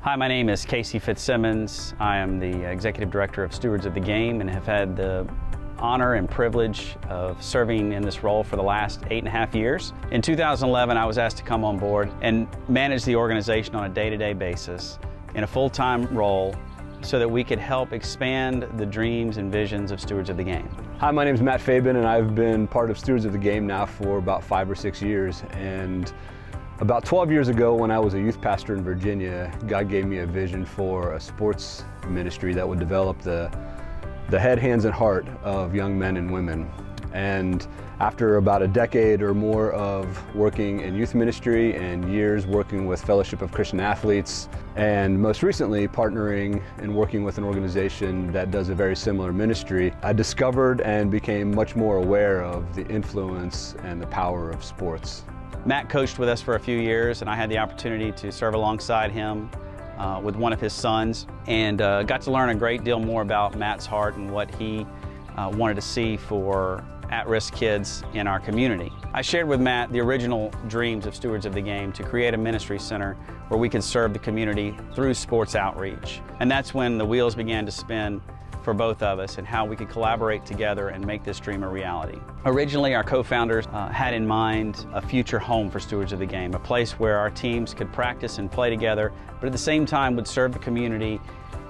Hi, my name is Casey Fitzsimmons. I am the Executive Director of Stewards of the Game and have had the honor and privilege of serving in this role for the last 8.5 years. In 2011, I was asked to come on board and manage the organization on a day-to-day basis in a full-time role so that we could help expand the dreams and visions of Stewards of the Game. Hi, my name is Matt Fabin, and I've been part of Stewards of the Game now for about 5 or 6 years. And about 12 years ago, when I was a youth pastor in Virginia, God gave me a vision for a sports ministry that would develop the head, hands, and heart of young men and women. And after about a decade or more of working in youth ministry and years working with Fellowship of Christian Athletes, and most recently partnering and working with an organization that does a very similar ministry, I discovered and became much more aware of the influence and the power of sports. Matt coached with us for a few years, and I had the opportunity to serve alongside him with one of his sons, and got to learn a great deal more about Matt's heart and what he wanted to see for at-risk kids in our community. I shared with Matt the original dreams of Stewards of the Game to create a ministry center where we could serve the community through sports outreach. And that's when the wheels began to spin for both of us and how we could collaborate together and make this dream a reality. Originally, our co-founders had in mind a future home for Stewards of the Game, a place where our teams could practice and play together, but at the same time would serve the community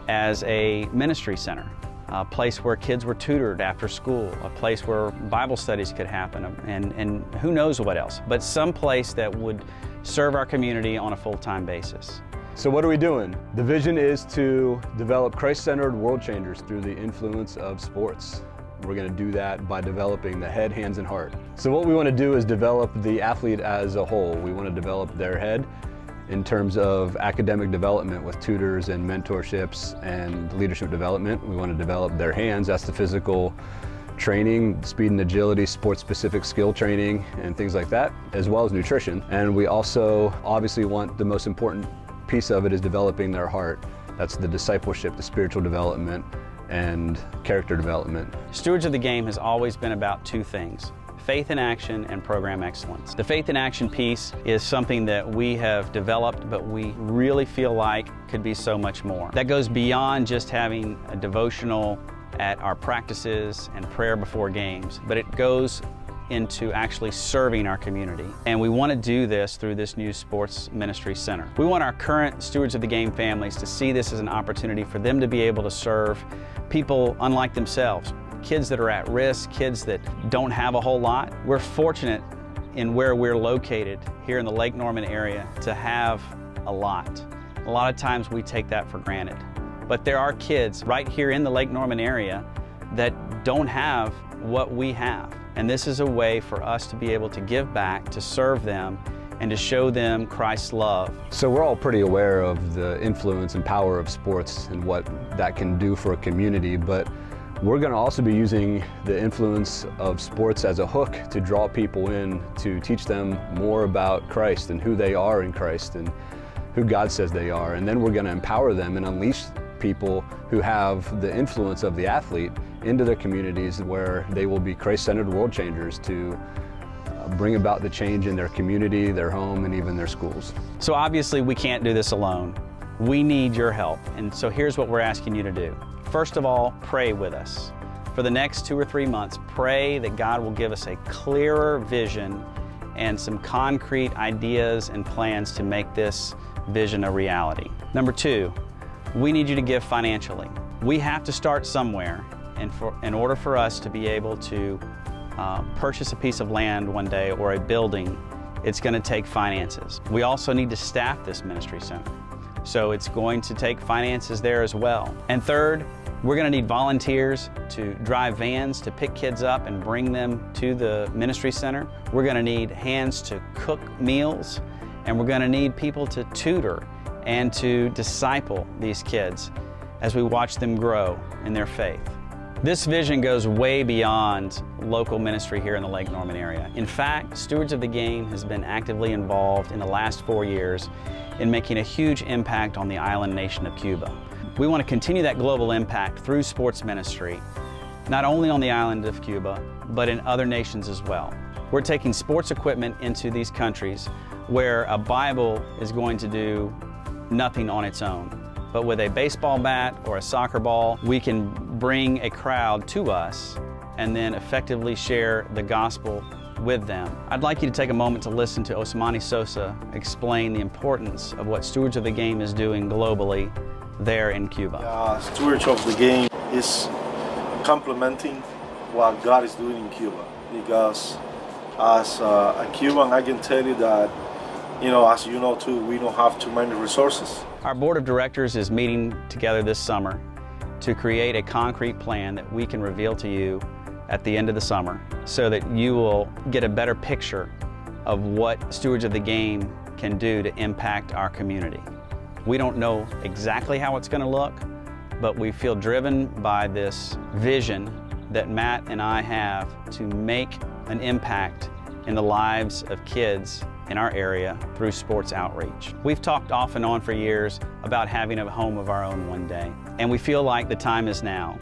as a ministry center, a place where kids were tutored after school, a place where Bible studies could happen, and who knows what else, but some place that would serve our community on a full-time basis. So what are we doing? The vision is to develop Christ-centered world changers through the influence of sports. We're going to do that by developing the head, hands, and heart. So what we want to do is develop the athlete as a whole. We want to develop their head in terms of academic development with tutors and mentorships and leadership development. We want to develop their hands, that's the physical training, speed and agility, sports-specific skill training, and things like that, as well as nutrition. And we also obviously want the most important piece of it is developing their heart. That's the discipleship, the spiritual development, and character development. Stewards of the Game has always been about two things: faith in action and program excellence. The faith in action piece is something that we have developed, but we really feel like could be so much more. That goes beyond just having a devotional at our practices and prayer before games, but it goes into actually serving our community. And we want to do this through this new sports ministry center. We want our current Stewards of the Game families to see this as an opportunity for them to be able to serve people unlike themselves, kids that are at risk, kids that don't have a whole lot. We're fortunate in where we're located here in the Lake Norman area to have a lot. A lot of times we take that for granted. But there are kids right here in the Lake Norman area that don't have what we have. And this is a way for us to be able to give back, to serve them, and to show them Christ's love. So we're all pretty aware of the influence and power of sports and what that can do for a community, but we're going to also be using the influence of sports as a hook to draw people in, to teach them more about Christ and who they are in Christ and who God says they are. And then we're going to empower them and unleash people who have the influence of the athlete into their communities where they will be Christ-centered world changers to bring about the change in their community, their home, and even their schools. So obviously we can't do this alone. We need your help. And so here's what we're asking you to do. First of all, pray with us. For the next 2 or 3 months, pray that God will give us a clearer vision and some concrete ideas and plans to make this vision a reality. Number 2, we need you to give financially. We have to start somewhere, and in order for us to be able to purchase a piece of land one day or a building, it's going to take finances. We also need to staff this ministry center, so it's going to take finances there as well. And third, we're going to need volunteers to drive vans to pick kids up and bring them to the ministry center. We're going to need hands to cook meals, and we're going to need people to tutor and to disciple these kids as we watch them grow in their faith. This vision goes way beyond local ministry here in the Lake Norman area. In fact, Stewards of the Game has been actively involved in the last 4 years in making a huge impact on the island nation of Cuba. We want to continue that global impact through sports ministry, not only on the island of Cuba, but in other nations as well. We're taking sports equipment into these countries where a Bible is going to do nothing on its own. But with a baseball bat or a soccer ball, we can bring a crowd to us and then effectively share the gospel with them. I'd like you to take a moment to listen to Osmani Sosa explain the importance of what Stewards of the Game is doing globally there in Cuba. Stewards of the Game is complementing what God is doing in Cuba, because as a Cuban, I can tell you that, as you know too, we don't have too many resources. Our board of directors is meeting together this summer to create a concrete plan that we can reveal to you at the end of the summer, so that you will get a better picture of what Stewards of the Game can do to impact our community. We don't know exactly how it's going to look, but we feel driven by this vision that Matt and I have to make an impact in the lives of kids in our area through sports outreach. We've talked off and on for years about having a home of our own one day, and we feel like the time is now.